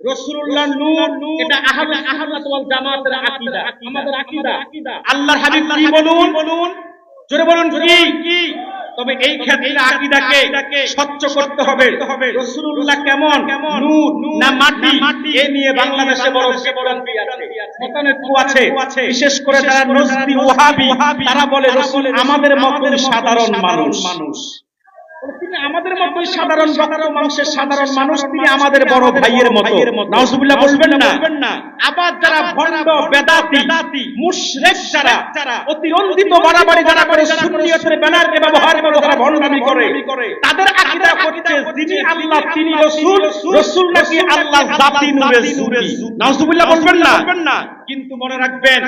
রাসূলুল্লাহ নূর, এটা আহলুস সুন্নাত ওয়াল জামাতের আকীদা, আমাদের আকীদা। আল্লাহর হাবিব কি বলুন, জোরে বলুন কি? তবে এই ক্ষেত্রে আকীদাকে স্বচ্ছ করতে হবে। রাসূলুল্লাহ কেমন, নূর না মাটি, এ নিয়ে বাংলাদেশে বড় বিভ্রান্তি আছে, মতানৈক্য আছে। বিশেষ করে যারা নজদি ওয়াহাবি, তারা বলে রাসূল আমাদের মতই সাধারণ মানুষ। তিনি আমাদের মতই সাধারণ রক্ত মাংসের সাধারণ মানুষ, তিনি আমাদের বড় ভাইয়ের মতো। নাউজুবিল্লাহ বলবেন না? আবার যারা ভণ্ড বেদাতি মুশরিক, যারা অতিরঞ্জিত বাড়াবাড়ি যারা করে, সুন্নিয়তের ব্যানারকে ব্যবহার করে যারা ভণ্ডামি করে, তাদের আকীদা হচ্ছে যিনি আল্লাহ তিনি রাসূল, রাসূল নাকি আল্লাহ জাতি নূরে জুতি। নাউজুবিল্লাহ বলবেন না? কিন্তু মনে রাখবেন,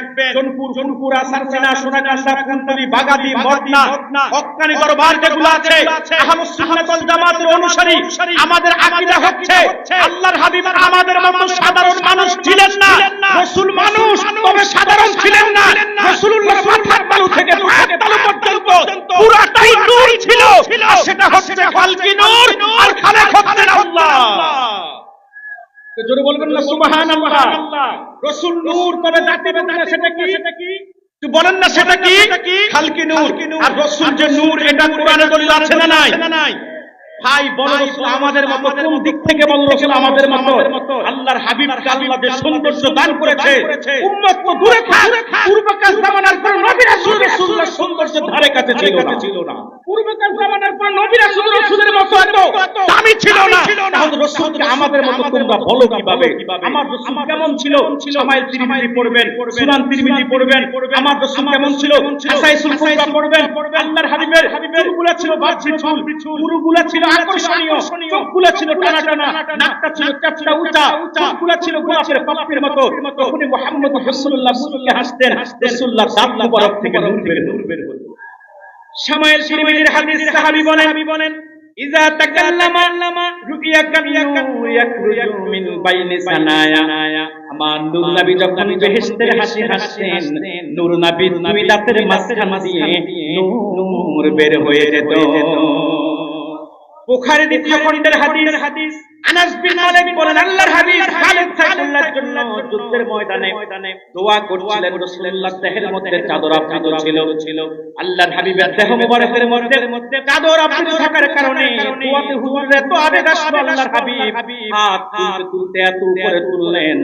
জনপুর আসারচিনা, সোনাকান্দা, ফুলতলি, বাগাদি, মদনা, হক্কানি দরবার যেগুলো আছে, আহলুস সুন্নাত ওয়াল জামাতের অনুসারী, আমাদের আকীদা হচ্ছে আল্লাহর হাবিব আমাদের মতো সাধারণ মানুষ ছিলেন না। রাসূল মানুষ, তবে সাধারণ ছিলেন না। রাসূলুল্লাহ মাথার তালু থেকে পায়ের তালু পর্যন্ত পুরাটাই নূর ছিল, আর সেটা হচ্ছে খালকি নূর, আর খালেক হচ্ছেন আল্লাহ। তো জোরে বলবেন না সুবহানাল্লাহ? রাসূল নূর, তবে জাতি নূর না, সেটা কি? তো বলেন না সেটা কি? খালকি নূর। আর রাসূল যে নূর, এটা কোরআনে দলিল আছে না নাই? ভাই বলো, রাসূল আমাদের মতো কোন দিক থেকে বলো রাসূল আমাদের মতো? আল্লাহর হাবিবকে আল্লাহ যে সৌন্দর্য দান করেছে, উম্মত তো দূরে থাক, পূর্বকার জামানার পর নবী রাসূলুল্লাহ সৌন্দর্যের ধারে কাছে ছিল না। পূর্বকার জামানার পর নবী রাসূলের মতো এত দামি ছিল না। তাহলে রাসূলকে আমাদের মতো তোমরা বলো কিভাবে? আমার রাসূল কেমন ছিল? শামাইল তিরমিজি পড়বেন, সুনান তিরমিজি পড়বেন। আমার রাসূল কেমন ছিল? হাসাইসুল কুবরা পড়বেন। আল্লাহর হাবিবের চুলগুলো ছিল বাঁধি চুল, পুরুগুলো ছিল আকর্ষণীয়, চোখগুলো ছিল টানা, নাকটা ছিল চাপটা উঁচা, চোখগুলো ছিল গোলাপের পাপড়ির মতো। তখনই মুহাম্মদ রাসূলুল্লাহ মুস্কে হাসতেন, রাসূলুল্লাহ দাঁত মুবারক থেকে নূর বের হতো। শামাইল তিরমিজির হাদিস, সাহাবী বলেন, ইযা তাকাল্লামা রুইয়া কান্নূর ইয়াখরুজু মিন বাইনি সানায়া। আমার নূর নবী যখন বেহেশতের হাসি হাসতেন, নূর নবীর দুই দাঁতের মাঝখান দিয়ে নূর বের হয়ে যেত। বুখারী দ্বিতীয় খণ্ডের হাদিস, আনাস বিন মালিক বলেন, আল্লাহর হাবিব খালিদ সাইফুল্লাহর জন্য যুদ্ধের ময়দানে দোয়া করছিলেন। রাসূলুল্লাহ দেহের মধ্যে চাদর আবৃত ছিল। আল্লাহর হাবিবের দেহ মোবারকের মধ্যে চাদর আবৃত থাকার কারণে দোয়াতে হুজুরের এত আবেগ আসলো, আল্লাহর হাবিব হাত তুলতে এত উপরে তুললেন,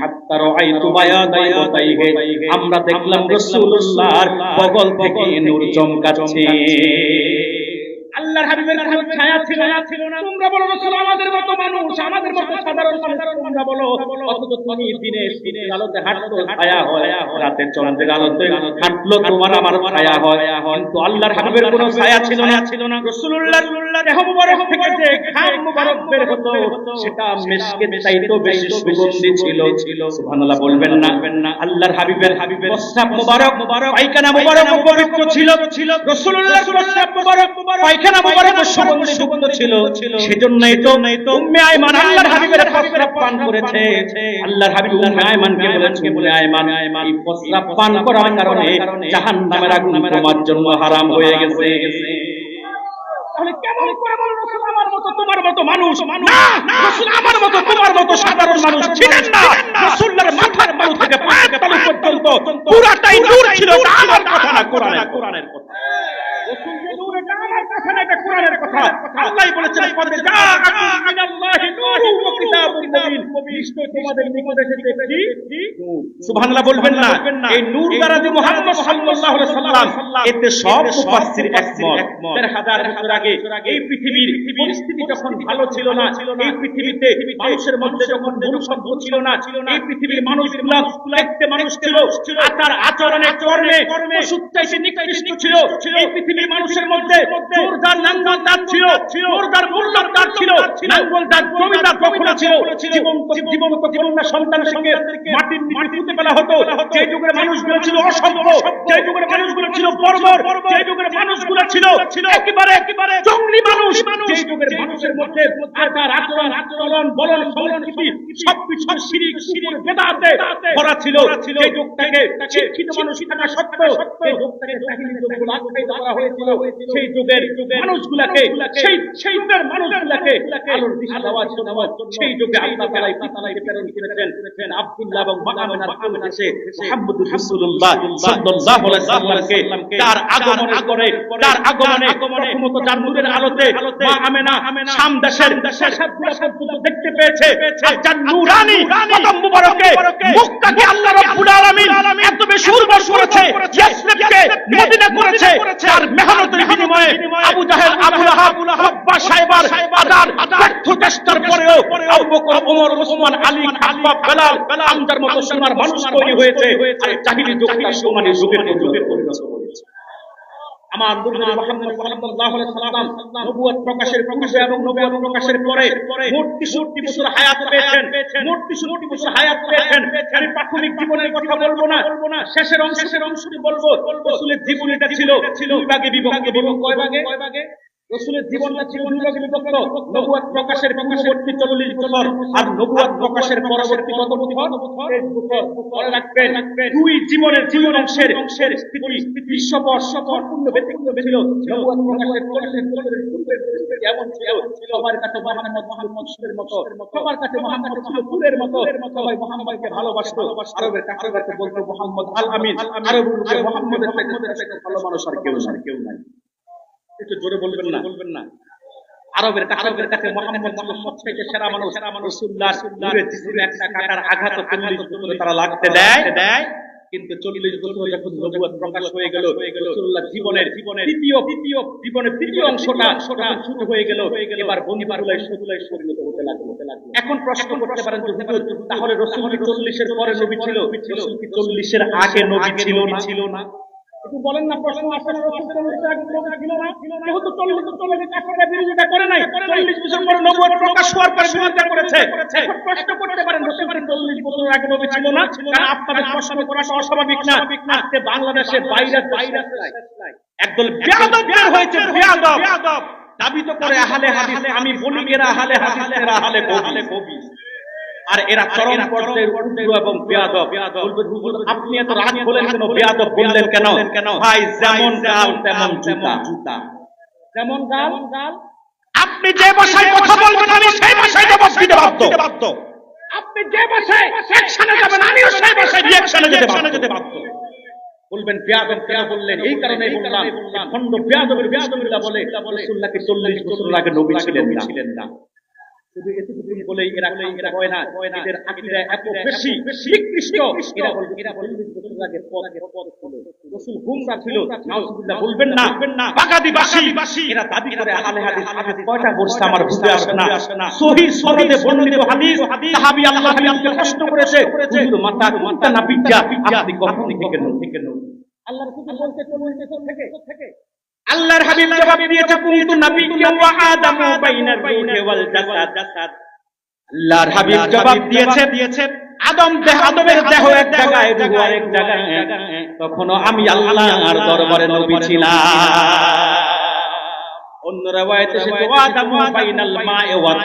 হাত্তা রাআইতু বায়াদাই ওয়াতাইহি, আমরা দেখলাম রাসূলুল্লাহর বগল থেকে নূর চমকাচ্ছে। আল্লাহর হাবিবের কোনো ছায়া ছিল না। তোমরা বলো রাসূল আমাদের মতো মানুষ, আমাদের মতো সাধারণ মানুষ, তোমরা বলো। অথচ তুমি দিনের আলোতে হাঁটতো, ছায়া হয়, রাতের চন্দ্রের আলোতে হাঁটলো, তোমার আমার ছায়া হয়। কিন্তু আল্লাহর হাবিবের কোনো ছায়া ছিল না। রাসূলুল্লাহ দেহ মুবারক থেকে যে ঘাম মুবারক বের হতো, সেটা মিশকের চাইতেও বেশি সুগন্ধি ছিল। সুবহানাল্লাহ বলবেন না? আল্লাহর হাবিবের প্রস্রাব মুবারক, পায়খানা মুবারক পবিত্র ছিল। রাসূলুল্লাহর প্রস্রাব মুবারক, পায়খানা মুবারক সুগন্ধ ছিল। সেজন্যই তো উম্মে আয়মান আল্লাহর হাবিবের প্রস্রাব পান করেছে। আল্লাহর হাবিব উম্মে আয়মানকে বলেছেন, বলে আয়মান, এই প্রস্রাব পান করার কারণে জাহান্নামের আগুন তোমার জন্য হারাম হয়ে গেছে। তাহলে কেমন করে বলো রাসূল আমার মতো তোমার মতো মানুষ? না, রাসূল আমার মতো তোমার মতো সাধারণ মানুষ ছিলেন না। রাসূলের মাথার তালু থেকে পায়ের তালু পর্যন্ত পুরাটাই নূর ছিল। আমার কথা না, কোরআনের কথা। রাসূল যে নূর, এটা আমার কথা না, এটা কোরআনের কথা। আল্লাহই বলেছেন, কদ জাআকুম মিনাল্লাহি নূরুন ওয়া কিতাবুম মুবিন, নিশ্চয় তোমাদের নিকট এসেছে একটি নূর। সুবহানাল্লাহ বলবেন না? এই নূর দ্বারা যে মুহাম্মদ সাল্লাল্লাহু আলাইহি সাল্লাম, এতে সব মুফাসসির একমত। ১৩,০০০ বছর আগে এই পৃথিবীর পরিস্থিতি যখন ভালো ছিল না, এই পৃথিবীতে মানুষের মধ্যে যখন মনুষ্যত্ব ছিল না, এই পৃথিবীর মানুষগুলো দেখতে মানুষ ছিল, আচরণে কর্মে পশুর চাইতে নিকৃষ্ট ছিল। এই পৃথিবীর মানুষের মধ্যে জোরদার নাঙ্গল দাঁত ছিল, জোরদার মূল্যর দাঁত ছিল, নাঙ্গল দাঁত জমিদার দখল ছিল। জীবন্ত কন্যা সন্তানদেরকে মাটির নিচে পুঁতে ফেলা হতো। যে যুগের মানুষগুলো ছিল অসভ্য, যে যুগের মানুষগুলো ছিল বর্বর, যে যুগের মানুষগুলো ছিল একেবারে জঙ্গলি মানুষ, যে যুগের মানুষের মধ্যে আচরণ বলন সংস্কৃতি সবকিছু শিরক কুফর বেদাতে ভরা ছিল। যে যুগটাকে শিক্ষিত মানুষ থাকা সত্ত্বেও সেই যুগটাকে জাহিলি যুগ বলে আখ্যায়িত করা হয়েছিল। সেই যুগের মানুষগুলোকে সেই যুগের মানুষগুলোকে আলোর দিশা দেওয়ার জন্য সেই যুগে আল্লাহ তাআলা পৃথিবীতে প্রেরণ করেছেন আব্দুল্লাহ এবং মা আমিনার কোলে এসে মুহাম্মদুর রাসূলুল্লাহ সাল্লাল্লাহু আলাইহি সাল্লামকে তার আগমনে প্রথমত যার নূরের আলোতে মা আমিনা শাম দেশের প্রাসাদগুলো পর্যন্ত দেখতে পেয়েছে আর যার নূরানি কদম মুবারকে মুক্কাকে আল্লাহ রাব্বুল আলামিন এত বেশি উর্বর করেছে ইয়াসরিবকে মদিনা করেছে তার মেহনতের বিনিময়ে আবু জাহেল আবু লাহাব উতবা সাইবার আদার ব্যর্থ চেষ্টার পরেও আবু বকর ওমর ওসমান আলী খাব্বাব বেলাল আমজার মতো সোনার মানুষ তৈরি হয়েছে আর জাহিলি যুগটা সোনালি যুগের পরিণত হয়েছে আমার নবী মুহাম্মদ সাল্লাল্লাহু আলাইহি সাল্লাম নবুয়ত প্রকাশের পূর্বে এবং নবুয়ত প্রকাশের পরে মোট 63 বছর হায়াত পেয়েছেন মোট 63 বছর হায়াত পেয়েছেন আমি প্রাথমিক জীবনের কথা বলবো না শেষের অংশটি বলবো রাসূলের জীবনীটা ছিল দুই ভাগে বিভক্ত বলুন কয় ভাগে রাসূলের জীবনটা ছিল দুই ভাগে বিভক্ত নবুয়ত প্রকাশের পূর্ববর্তী 40 বছর আর নবুয়ত প্রকাশের পরবর্তী কত বছর 23 বছর মনে রাখবেন দুই জীবন অংশের স্থিতি বিশ্ববর্ষ সম্পূর্ণ ব্যতিক্রম ছিল নবুয়ত প্রকাশের 40 বছরের পূর্বের পরিস্থিতি এমন ছিল সবার কাছে মুহাম্মদ সুরের মতো সবার কাছে মুহাম্মদ ছিল ফুলের মতো সবাই মুহাম্মদকে ভালোবাসতো আরবের কাছে বলতো মুহাম্মদ আল আমিন আরবের লোকে মুহাম্মদের থেকে ভালো মানুষ আর কেউ নাই একটু জোরে বলবেন না আরবের কাছে মুহাম্মদ সবচেয়ে সেরা মানুষ রাসূলুল্লাহ জিসির একটা কাটার আঘাত 40 বছরে তারা লাগতে দেয় কিন্তু 40 বছর যখন নবুয়ত প্রকাশ হয়ে গেল রাসূলুল্লাহ জীবনের তৃতীয় অংশটা শুরু হয়ে গেল এবার বন্ধুবান্ধবদের শত্রুলাই পরিণত হতে লাগলো এখন প্রশ্ন করতে পারেন তাহলে রাসূল 40 এর পরে নবী ছিল রাসূল কি 40 এর আগে নবী ছিল না একটু বলেন না প্রশ্ন আপনারা রাসূল 40 এর আগে নবী ছিল না যেহেতু 40 কাফেররা বিরোধিতা করে নাই 40 বছর পরে নবুয়ত প্রকাশ হওয়ার পরে বিরোধিতা করেছে এখন প্রশ্ন করতে পারেন রাসূল 40 বছর আগে নবী ছিল না কারণ আপনাদের প্রশ্ন করা অস্বাভাবিক না আজকে বাংলাদেশে ভাইরাস নাই একদল বেয়াদব বের হয়েছে বেয়াদব দাবি তো করে আহলে হাদিস আমি বলি এরা আহলে হাদিস এরা আহলে কবি আর এরা চরম পর্যায়ের উগ্র এবং বেয়াদব বলবেন হুজুর আপনি এত রাগ বলেন কেন বেয়াদব বললেন কেন ভাই যেমন গাল তেমন জুতা যেমন গাল আপনি যে ভাষায় কথা বলবেন আমি সেই ভাষায় জবাব দিতে বাধ্য আপনি যে ভাষায় অ্যাকশনে যাবেন আমিও সেই ভাষায় রিঅ্যাকশনে যেতে বাধ্য বলবেন বেয়াদব কেন বললেন এই কারণে বললাম খন্ড বেয়াদবিল্লাহ বলে রাসূলুল্লাহকে 40 বছর আগে নবী ছিলেন না শুধু এতটুকু বলেই এরা হয় না এদের আকীদা এত বেশি নিকৃষ্ট এরা বলবে 40 বছর আগে রাসূল গুমরা ছিল নাউজুবিল্লাহ বলবেন না বাগাদিবাসী এরা দাবি করে আহলে হাদিস কয়টা বলছে আমার বুঝতে আসে না সহিহ সনদে বর্ণিত হাদিস সাহাবী আল্লাহকে প্রশ্ন করেছে হুজুর মাতা না বিদ্যা আপনি কখন থেকে আল্লাহর রাসূল বলতে 40 বছর থেকে আল্লাহর হাবিব জবাব দিয়েছে কুনতু নাবিয়্যান ওয়া আদামু বাইনার রূহি ওয়াল জাসাদ আল্লাহর হাবিব জবাব দিয়েছে আদমের দেহ এক জায়গায় রূহ আরেক জায়গায় তখনও আমি আল্লাহর দরবারে নবী ছিলাম অন্য riwayate এসেছে ওয়া আদামু বাইনাল মা'i ওয়াত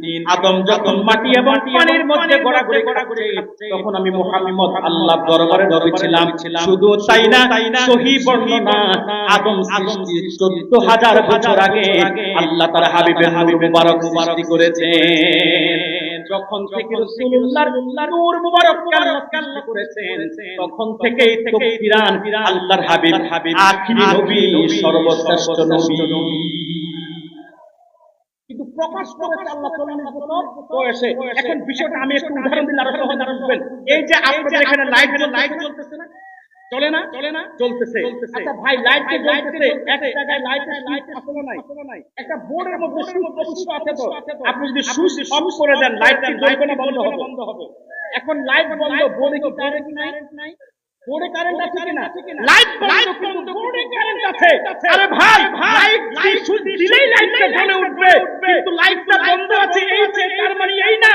তিন আদম যখন মাটি এবং পানির মধ্যে ঘোরাঘুরি করছে তখন আমি মুহাম্মদ আল্লাহর দরবারে নবী ছিলাম শুধু তাই না সহিহ বর্ণনা আদম সৃষ্টি 14000 বছর আগে আল্লাহ তার হাবিবের নূর মুবারক সৃষ্টি করেছেন যখন থেকে রাসূলুল্লাহর নূর মুবারক আল্লাহ সৃষ্টি করেছেন তখন থেকেই তাকবীরান আল্লাহর হাবিব আখিরি নবী সর্বশ্রেষ্ঠ নবী কিন্তু প্রকাশ করেছে আল্লাহ 40 বছর বয়সে এখন বিষয়টা আমি একটু উদাহরণ দিলে আরো সহজে বুঝবেন এই যে আপনাদের এখানে লাইট জ্বলতেছে না চলে না চলতেছে আচ্ছা ভাই লাইট জ্বলতেছে এক জায়গায় লাইট আসলে নাই একটা বোর্ডের মধ্যে সুইচ আছে তো আপনি যদি সুইচ অফ করে দেন লাইটটা জ্বলবে না বন্ধ হবে এখন লাইট বন্ধ বোর্ডে কি কারেন্ট নাই বোর্ডে কারেন্ট আছে কিনা লাইট বন্ধ বোর্ডে কারেন্ট আছে আরে ভাই লাইট সুইচ দিলেই লাইটটা জ্বলে উঠবে কিন্তু লাইটটা বন্ধ আছে এই যে তার মানে এই না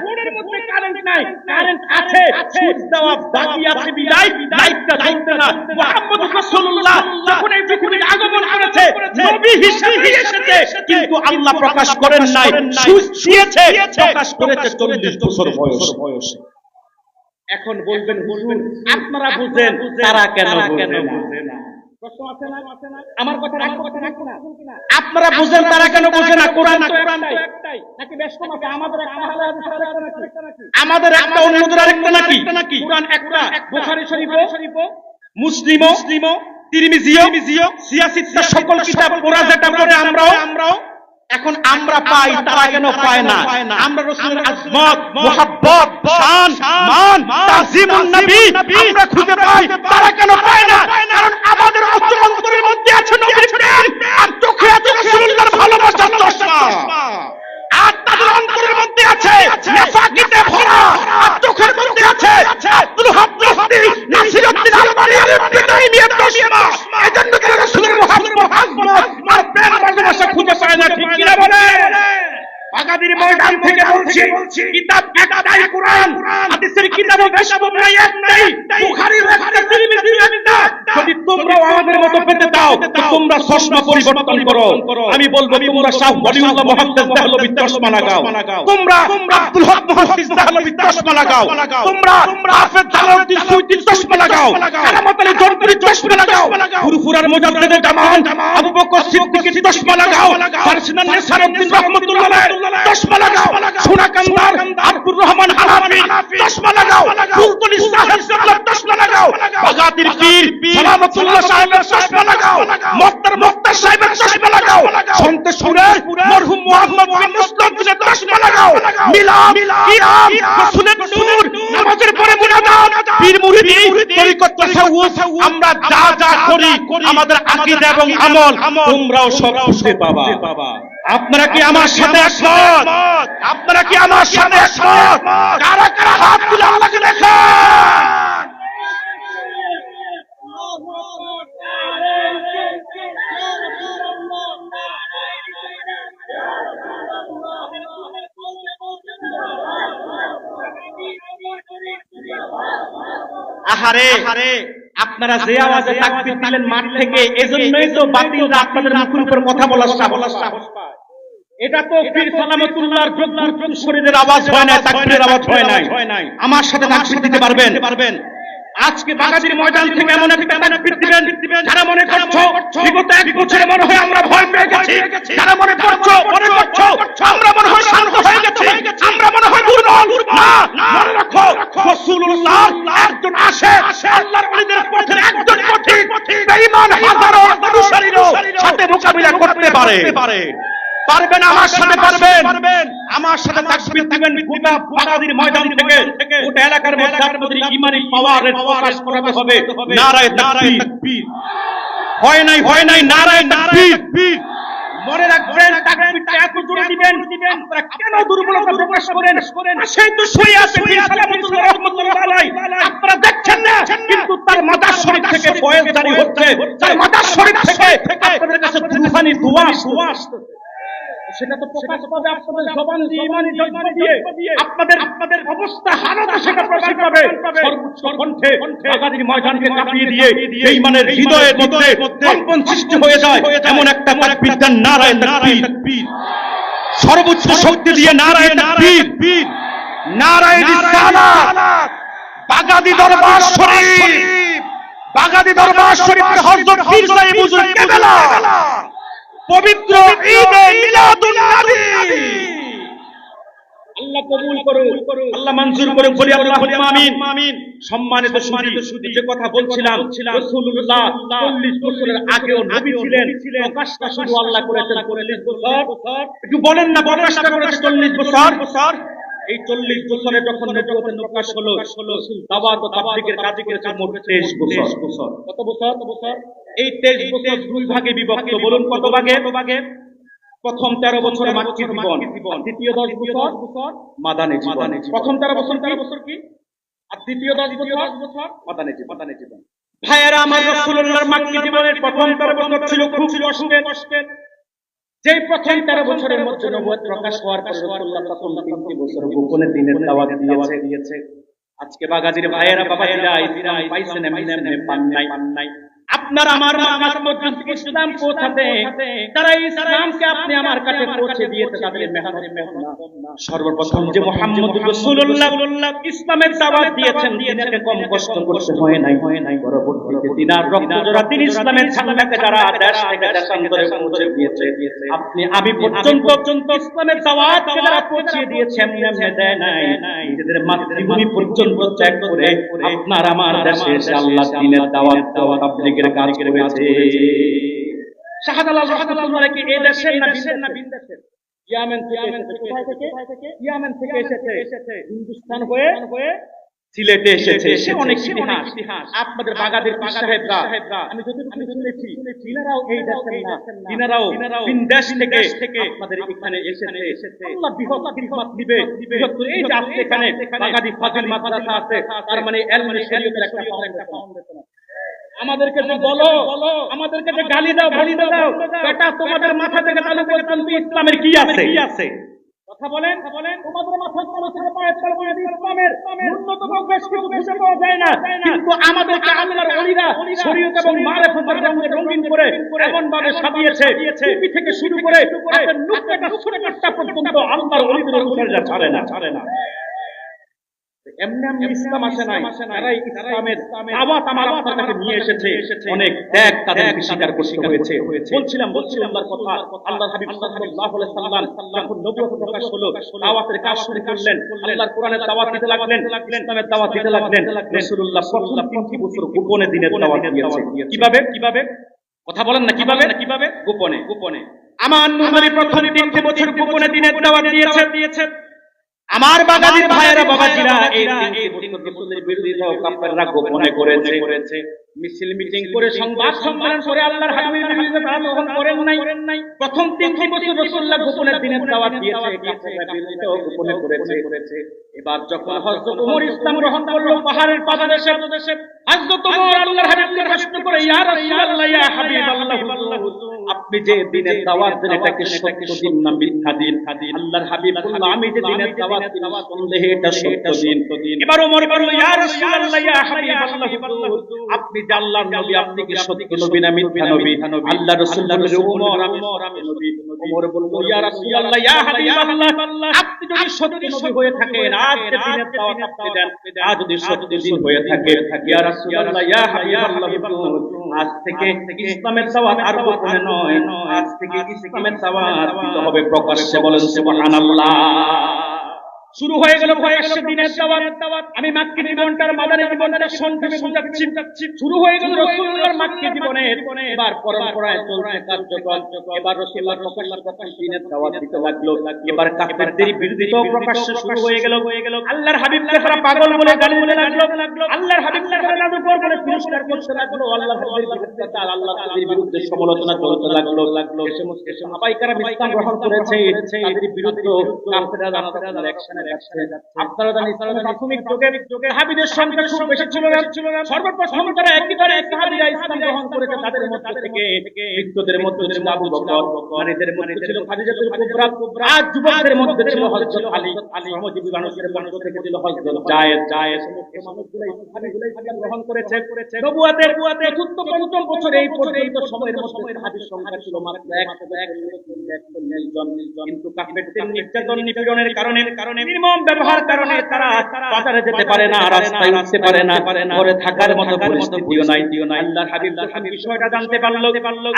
বোর্ডের মধ্যে কারেন্ট নাই কারেন্ট আছে সুইচ দেওয়া বাকি আছে লাইটটা জ্বলতে না মুহাম্মদ রাসূলুল্লাহ যখন এই পৃথিবীতে আগমন করেছে নবী হিসেবে এসেছে কিন্তু আল্লাহ প্রকাশ করেন নাই সুইচ দিয়েছে প্রকাশ করেছে 40 বছর বয়সে এখন বলবেন আপনারা বুঝেন তারা কেন বুঝে না প্রশ্ন আছে না? আমার কথা আপনারা বুঝেন, তারা কেন বুঝে না? কোরআন তো একটাই নাকি বেশ কম আছে? আমাদের একটা আহলে হাদিস আরেকটা নাকি? আমাদের একটা অন্যদের আরেকটা নাকি? কোরআন একটা, বুখারী শরীফ, মুসলিম, তিরমিজিও, সিয়াসিত্তা, সকল কিতাব ওরা যেটা পড়ে আমরাও এখন আমরা পাই, তারা কেন পায় না? আমরা রাসূলের আজমত, মুহাব্বত, শান, মান, তাজিমুন নবী আমরা খুঁজে পাই, তারা কেন পায় না? কারণ আমাদের অন্তরের মধ্যে আছে নবীর প্রেম, আর চোখে আছে রাসূলুল্লাহর ভালোবাসার চশমা। আর তাদের অন্তরের মধ্যে আছে নেফাকিতে ভরা, আর চোখের মধ্যে আছে আব্দুল হক দস্তি, নাসিরউদ্দিন আলবানির বিদায়নিয়ত চশমা। এজন্য তারা রাসূলের মুহাব্বত, আর প্রেম ভালোবাসা খুঁজে পায় না। ঠিক কি না বলে? বাগাদির ময়দান থেকে বলছি, কিতাব একটাই কোরআন, হাদিসের কিতাবও বেশ কম নাই, একটাই বুখারীর একটা, তিরমিজির একটা। যদি তোমরাও আমাদের মতো পেতে দাও তো তোমরা চশমা পরিবর্তন করো। আমি বলবো তোমরা শাহ ওয়ালিউল্লাহ মুহাদ্দিস দেহলভীর চশমা লাগাও, তোমরা আব্দুল হক মুহাদ্দিস দেহলভীর চশমা লাগাও, তোমরা হাফেজ জালালউদ্দিন সুয়ুতীর চশমা লাগাও, কারামত আলী জরদরির চশমা লাগাও, ফুরফুরার মুজাদ্দিদে জামান আবু বকর সিদ্দিকীর চশমা লাগাও, ফারসিনান নেসারউদ্দিন রাহমাতুল্লাহ আলাইহি চশমা লাগাও, সোনাকান্দার আব্দুর রহমান হানাফি চশমা লাগাও, বুলবুল সাহেব সাহেবের চশমা লাগাও, বাগাতির পীর সালামতুল্লাহ সাহেবের চশমা লাগাও, মুক্তার সাহেবের চশমা লাগাও, সন্তোষপুরের মরহুম মুহাম্মদ বিন মুস্তাফির চশমা লাগাও, মিলাদ, কিয়াম, রাসূলের নূর, নামাজের পরে মুনাজাত, পীর মুরিদি, তরিকত, তাসাউফ, আমরা যা করি আমাদের আকীদা এবং আমল তোমরাও সব খুঁজে পাবা। আপনারা কি আমার সাথে একমত? আপনারা কি আমার সাথে একমত? কারা কারা হাত তুলে আল্লাহকে দেখান। আহারে, আপনারা যে আওয়াজে তাকবীর দিলেন মাঠ থেকে, এজন্যই তো বাতিলরা আপনাদের মুখের উপর কথা বলার সাহস পায়। এটা তো পীর সালামতুল্লাহর যোগ্য শরীরের আওয়াজ হয় না, তাকবীরের আওয়াজ হয় নাই। আমার সাথে তাকবীর দিতে পারবেন? আজকে বাগাজির ময়দান থেকে এমন একটা তাকবীর দিবেন যারা মনে করছো বিগত এক বছরে মনে হয় আমরা ভয় পেয়ে গেছি, যারা মনে করছো আমরা মনে হয় শান্ত হয়ে গেছি, আমরা মনে হয় দুর্বল। না, মনে রাখো রাসূলুল্লাহ একজন আসে, আল্লাহর ওলিদের পথের একজন পথিক, বেঈমান হাজারো অনুসারীরও সাথে মোকাবিলা করতে পারে। পারবেন? আমার সাথে পারবেন? আমার সাথে তাকবীর দিবেন গোটা বাগাদির ময়দান থেকে, গোটা এলাকার মধ্যে আপনাদের ঈমানি পাওয়ারের প্রকাশ করাতে হবে। নারায়ে তাকবীর। হয় নাই নারায়ে তাকবীর। মনে রাখবেন তাকবীরটা এত জোরে দিবেন, আপনারা কেন দুর্বলতা প্রকাশ করেন? সেই তো শুয়ে আছে পীর সালামতুল্লাহ রাহমাতুল্লাহ আলাইহি, আপনারা দেখছেন না, কিন্তু তার মাজার শরীফ থেকে ফয়েজ জারি হচ্ছে, তার মাজার শরীফ থেকে আপনাদের কাছে রূহানি দোয়া আসছে। সেটা তো প্রকাশ পাবে আপনাদের জবান দিয়ে, ঈমানি জজ্বা দিয়ে, আপনাদের অবস্থা হালত সেটা প্রকাশ পাবে সর্বোচ্চ কণ্ঠে। বাগাদির ময়দানকে কাঁপিয়ে দিয়ে বেঈমানের হৃদয়ের মধ্যে কম্পন সৃষ্টি হয়ে যায়, এমন একটা তাকবীর দেন, নারায়ে তাকবীর। সর্বোচ্চ শক্তি দিয়ে নারায়ে তাকবীর, নারায়ে রিসালাত। বাগাদি দরবার শরীফের হযরত পীর সাহেব হুজুর কেবলা পবিত্র ঈদে মিলাদুন নবী আল্লাহ কবুল করুন, আল্লাহ মঞ্জুর করুন, বলি আল্লাহুম্মা আমিন। সম্মানিত সুধী, যে কথা বলছিলাম রাসূলুল্লাহ 40 বছরের আগেও নবী ছিলেন, প্রকাশটা শুধু আল্লাহ করেছেন 40 বছর। একটু বলেন না, প্রকাশটা করেছে 40 বছর। এই 40 বছরে যখন নবুয়তের প্রকাশ হলো, রাসূল দাওয়াত ও তাবলীগের কাজ করেছেন মোট 23 বছর। কত বছর? এই 23 বছর দুই ভাগে বিভক্ত। বলুন কত ভাগে? প্রথম 13 বছর মাক্কি জীবন, দ্বিতীয় 10 বছর মাদানী জীবন। প্রথম 13 বছর কি, আর দ্বিতীয় 10 বছর মাদানী জীবন। ভাইয়েরা আমার, রাসূলুল্লাহর মাক্কি জীবনের প্রথম 13 বছর ছিল খুব কষ্টের। যেই প্রথম 13 বছরের মধ্যে নবুয়ত প্রকাশ হওয়ার পর রাসূলুল্লাহ প্রথম 3 বছর গোপনে দ্বীনের দাওয়াত দিয়েছে। আজকে বাগাজির ভাইয়েরা, বাবাজিরা ইসলাম পাইছেন, এমনি পান নাই। আপনার আমার কাছে পর্যন্ত ইসলাম পৌঁছাতে, তারা ইসলামকে আপনি আমার কাছে পৌঁছে দিয়েছে তাদের মেহনত না। সর্বপ্রথম যে মুহাম্মদ রাসূলুল্লাহ ইসলামের দাওয়াত দিয়েছেন, দিনকে কম কষ্ট করতে হয় নাই। পরবর্তীতে দিনার রক্ত জোড়া দিন ইসলামের ঝান্ডাকে যারা দেশ থেকে দেশান্তরে পৌঁছে দিয়েছে, আপনি আমি পর্যন্ত ইসলামের দাওয়াতকে যারা পৌঁছে দিয়েছে, এমনি দেয় নাই, নিজেদের মাতৃভূমি পর্যন্ত ত্যাগ করে আপনার আমার দেশে এসে আল্লাহ দ্বীনের দাওয়াত তাবলীগের কাজ করেছে। শাহজালাল রাহমাতুল্লাহ কি এই দেশের না ভিন দেশের? ইয়ামেন থেকে ইয়ামেন থেকে এসেছে, হিন্দুস্তান হয়ে সিলেটে এসেছে। সে অনেক ইতিহাস। আপনাদের বাগাদের পীর সাহেবরা, আমি যতটুকু শুনেছি, তিনারাও এই দেশের না, তিনারাও ভিন দেশ থেকে আপনাদের এখানে এসেছে। আল্লাহ বৃহৎ খিদমত দিবে। এই যে আজকে এখানে বাগাদি ফাজিল মাদ্রাসা আছে, তার মানে ইলমে শরীয়তের একটা ফাউন্ডেশন। আমাদেরকে যে বলো, আমাদেরকে যে গালি দাও বেটা, তোমাদের মাথা থেকে তালু পর্যন্ত ইসলামের কি আছে? কথা বলেন, তোমাদের মাথার তলা থেকে পায়ের তলা পর্যন্ত ইসলামের ন্যূনতম বেশ কিছু খুঁজে পাওয়া যায় না। কিন্তু আমাদেরকে আল্লাহর ওলিরা শরীয়ত এবং মারিফতের রঙে রঙিন করে এমন ভাবে সাজিয়েছে, টুপি থেকে শুরু করে আপনার নুকটা ছোটটা পর্যন্ত আল্লাহর ওলিদের অনুসারীরা ছাড়ে না। এমনি ইসলাম আসে নাই, তারাই ইসলামের দাওয়াত আমার আপনার কাছে নিয়ে এসেছে। অনেক ত্যাগ তাদের স্বীকার করতে হয়েছে। বলছিলাম আল্লাহর কথা, আল্লাহর হাবিব সাল্লাল্লাহু আলাইহি সাল্লাম যখন নবুয়ত প্রকাশ হলো, দাওয়াতের কাজ শুরু করলেন, আল্লাহর কোরআনের দাওয়াত দিতে লাগলেন, ইসলামের দাওয়াত দিতে লাগলেন। রাসূলুল্লাহ প্রথম 3 বছর গোপনে দ্বীনের দাওয়াত দিয়েছে। কিভাবে? কথা বলেন না, কিভাবে? গোপনে। আমার নবী প্রথম 3 বছর গোপনে দ্বীনের দাওয়াত দিয়েছে। আমার বাগানের ভাইয়েরা বাবাজিরা এই 3 বছর রাসূলের বিরোধিতা কাফেররা গোপনে করেছে। মিছিল মিটিং করে সংবাদ সম্মেলন করে আল্লাহর হাবিবের বিরুদ্ধে আলোচনা করেন নাই। প্রথম 3 বছর রাসূলুল্লাহ গোপনে দ্বীনের দাওয়াত দিয়েছে, কাফেররা বিরোধিতা গোপনে করেছে। এবার যখন হযরত ওমর ইসলাম গ্রহণ করলো পাহাড়ের পাদদেশে, হযরত ওমর আল্লাহর হাবিবকে প্রশ্ন করে, ইয়া রাসূলুল্লাহ, ইয়া হাবিবাল্লাহ, আপনি যে দ্বীনের দাওয়াত দেন এটা কি সত্য দিন না মিথ্যা দিন? আল্লাহর হাবিব বলল, আমি যে দ্বীনের দাওয়াত দিই সন্দেহে এটা সত্য দিন। এবার ওমর বলল, ইয়া রাসূলুল্লাহ, ইয়া হাবিবাল্লাহ, আপনি যে আল্লাহর নবী, আপনি কি সত্য নবী না মিথ্যা নবী? আল্লাহ রাসূল বললেন, ওমর আমি নবী। ওমর বলল, ইয়া রাসূলুল্লাহ, ইয়া হাবিবাল্লাহ, আপনি যদি সত্য নবী হয়ে থাকেন আজকে দ্বীনের দাওয়াত আপনি দেন, আর যদি সত্য দিন হয়ে থাকে, ইয়া রাসূলুল্লাহ, ইয়া হাবিবাল্লাহ, আজ থেকে ইসলামের দাওয়াত আর গোপনে নয়, আজ থেকে ইসলামের দাওয়াত দিতে হবে প্রকাশ্যে। বলেন সুবহানাল্লাহ। শুরু হয়ে গেল প্রকাশ্যে দ্বীনের দাওয়াত। আমি মাক্কি জীবনটার মাদানী জীবনটা সংক্ষেপে বুঝাচ্ছি। শুরু হয়ে গেল রাসূলুল্লাহর মাক্কি জীবনের, এবার পরম্পরায় চলছে কার্যক্রম। এবার রাসূলুল্লাহ প্রকাশ্যে দ্বীনের দাওয়াত দিতে লাগলো। এবার কাফেরদের বিরোধিতা প্রকাশ্যে শুরু হয়ে গেল। আল্লাহর হাবিবকে তারা পাগল বলে গালি দিতে লাগলো, আল্লাহর হাবিবকে তারা নাদুকর বলে তিরস্কার করতে লাগলো, আল্লাহর হাবিবের বিরুদ্ধে তার আল্লাহর হাবিবের বিরুদ্ধে সমালোচনা করতে লাগলো। এই সমস্ত সাহাবায়ে ইসলাম গ্রহণ করেছে, তাদের বিরুদ্ধে কাফেররা জানাতে অ্যাকশনে যাচ্ছে। আপনারা জানেন ইসলামের প্রাথমিক যুগে সাহাবীদের সংখ্যা খুব বেশি ছিল না। সর্বপ্রথম তারা একেবারে সাহাবীরা ইসলাম গ্রহণ করেছে, তাদের মধ্যে থেকে বৃদ্ধদের মধ্যে ছিল আবু বকর, নারীদের মধ্যে ছিল খাদিজাতুল কুবরা, আর যুবকদের মধ্যে ছিল হযরত আলী, শ্রমজীবী মানুষের মধ্যে থেকে ছিল হযরত জায়েদ। সমস্ত মানুষগুলো সাহাবীগুলো ইসলাম গ্রহণ করেছে। নবুয়তের ৪ম বছর এই পর্যন্ত সময়ের মধ্যে সাহাবীর সংখ্যা ছিল মাত্র 140 জন। কিন্তু কাফেরদের নির্যাতন নিপীড়নের কারণে নির্মম ব্যবহার কারণে তারা বাজারে যেতে পারে না, রাস্তায় উঠতে পারে না, ঘরে থাকার মতো পরিস্থিতিও নাই। আল্লাহর হাবিব বিষয়টা জানতে পারলো।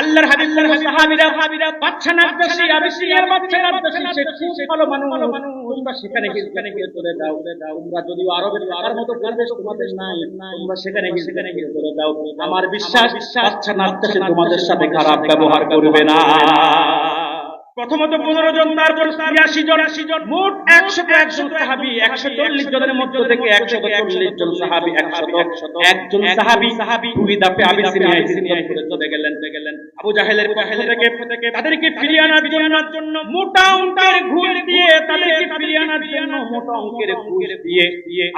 আল্লাহর হাবিব সাহাবীরা বাচ্চা নাজ্জাশী, আবিসিনিয়ার বাচ্চা নাজ্জাশী, সে খুব ভালো মানুষ, তোমরা সেখানে গিয়ে চলে যাও। তোমরা যদিও আরবের থাকার মতো পরিবেশ তোমাদের নাই, তোমরা সেখানে গিয়ে চলে যাও। আমার বিশ্বাস বাচ্চা নাজ্জাশী তোমাদের সাথে খারাপ ব্যবহার করবে না। প্রথমত 15 জন, তারপর 83 জন, মোট 101 জন সাহাবী। 140 জনের মধ্যে থেকে 140 জন সাহাবী, 101 জন সাহাবী দুই দাপে আবিসিনিয়ায় হিজরত করে চলে গেলেন। আবু জাহেলের পক্ষ থেকে তাদেরকে ফিরিয়ে আনার জন্য মোটা অঙ্কের ঘুষ দিয়ে,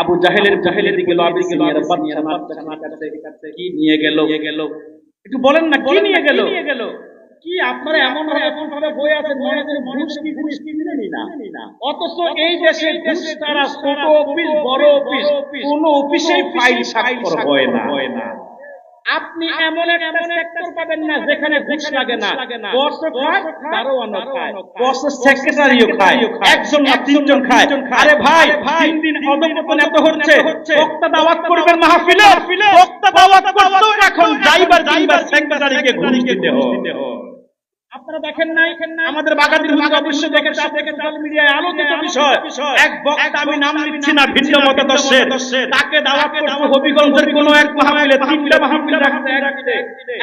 আবু জাহেলের দিকে আবিসিনিয়ার বাচ্চা কি নিয়ে গেল? একটু বলেন না, কি নিয়ে গেল? কি আপনারা এমন ভাবে বই আছেন মনে করেন ঘুষ কি দিলেনই না। অথচ এই দেশে ঘুষ তারা ছোট অফিস বড় অফিস কোন অফিসেই ফাইল স্বাক্ষর হয় না। আপনি এমন একটা সেক্টর পাবেন না যেখানে ঘুষ লাগে না, বসও খায়, দারোয়ানও খায়, বসের সেক্রেটারিও খায়, একজন না তিনজন খায়। আরে ভাই, দিন দিন অধঃপতন এত হচ্ছে, বক্তা দাওয়াত করবেন মাহফিলে, বক্তা দাওয়াত করতেও এখন ড্রাইভার সেক্রেটারিকে ঘুষ দিতে হয়। আপনারা দেখেন নাই, আমাদের বাগাতির হুজুর অবশ্যই দেখেছে, সোশ্যাল মিডিয়ায় আলোচিত বিষয়। এক বক্তা, আমি নাম নিচ্ছি না, ভিন্ন মতাদর্শের, তাকে দাওয়াত করতে হবিগঞ্জের কোন এক মাহফিলে, 3টা মাহফিল রাখতে একদিনে।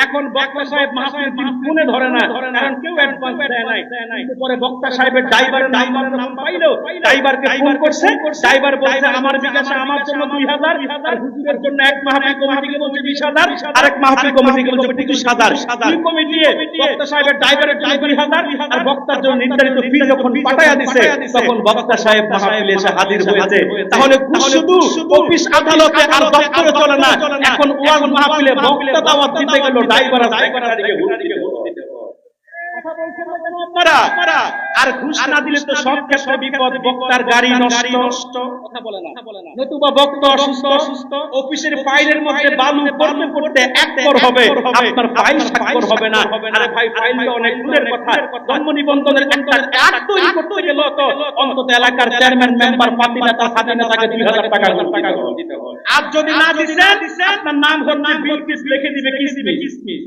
এখন বক্তা সাহেব মাহফিল ফোনে ধরে না, কারণ কেউ অ্যাডভান্স দেয় নাই। কিন্তু পরে বক্তা সাহেবের ড্রাইভারের নাম পাইলো, ড্রাইভারকে ফোন করছে, ড্রাইভার বলছে আমার বিকাশে আমার জন্য 2000, আর হুজুরের জন্য এক মাহফিল কমিটিকে বলছে 20,000, আরেক মাহফিল কমিটিকে বলছে 25,000। দুই কমিটি বক্তা সাহেবের ড্রাইভারের জন্য 2,000 আর বক্তার জন্য নির্ধারিত ফি যখন পাঠায়া দিছে, তখন বক্তা সাহেব মাহফিলে এসে হাজির হয়েছে। তাহলে শুধু অফিস আদালতে আর দপ্তরে চলে না, এখন ওয়াজ মাহফিলে বক্তা দাওয়াত দিতে গেল ড্রাইভার আর সেক্রেটারিকে ঘুষ দিতে হয়। কথা বলছেন না কেন আপনারা? আর ঘুষ না দিলে তো সব ক্ষেত্রে বিপদ, বক্তার গাড়ি নষ্ট, কথা বলে না, নতুবা বক্তা অসুস্থ, অফিসের ফাইলের মধ্যে বালু করতে এক পর হবে, আপনার ফাইল স্বাক্ষর হবে না। আরে ভাই, ফাইল তো অনেক দূরের কথা, জন্ম নিবন্ধনের একটা কার্ড তৈরি করতে গেল তো অন্তত এলাকার চেয়ারম্যান, মেম্বার, পার্টি নেতা, সাথী নেতাকে 2,000 টাকা দিতে হয়। আর যদি না দিচ্ছেন, আপনার নাম হচ্ছে বিলকিস, লিখে দিবে কিসমিস।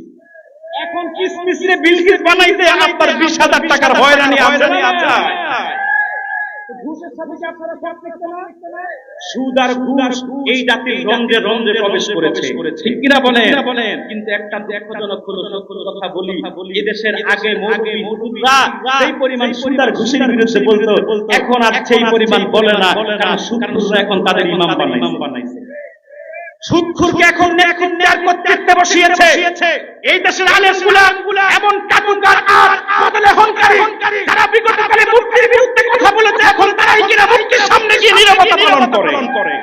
এখন কিসমিসে বিলকিস বানাইতে আপনার 20,000 টাকার হয়রানি আছে। ঘুষের সাথে কি আপনারা সব দেখতে না? সুদ আর ঘুষ এই জাতির রঙে প্রবেশ করেছে, ঠিক কিনা বলেন? কিন্তু একটা দুঃখজনক হলো, সত্য কথা বলি, এই দেশের আগে মৌলবীরা সেই পরিমাণ সুদ আর ঘুষের বিরুদ্ধে বলতো, এখন আর সেই পরিমাণ বলে না, কারণ সুদখোররা এখন তাদের ইমাম বানাইছে। সুদখোরকে এখন নেককার করতে বসিয়েছে। এই দেশের আলেমগুলা এমন কাটুকার আর বদলে অহংকারী, তারা বিগত কালে মুক্তির বিরুদ্ধে কথা বলেছে, এখন তারাই কিনা মুক্তির সামনে গিয়ে নীরবতা পালন করে।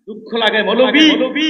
দুঃখ লাগে মৌলবী,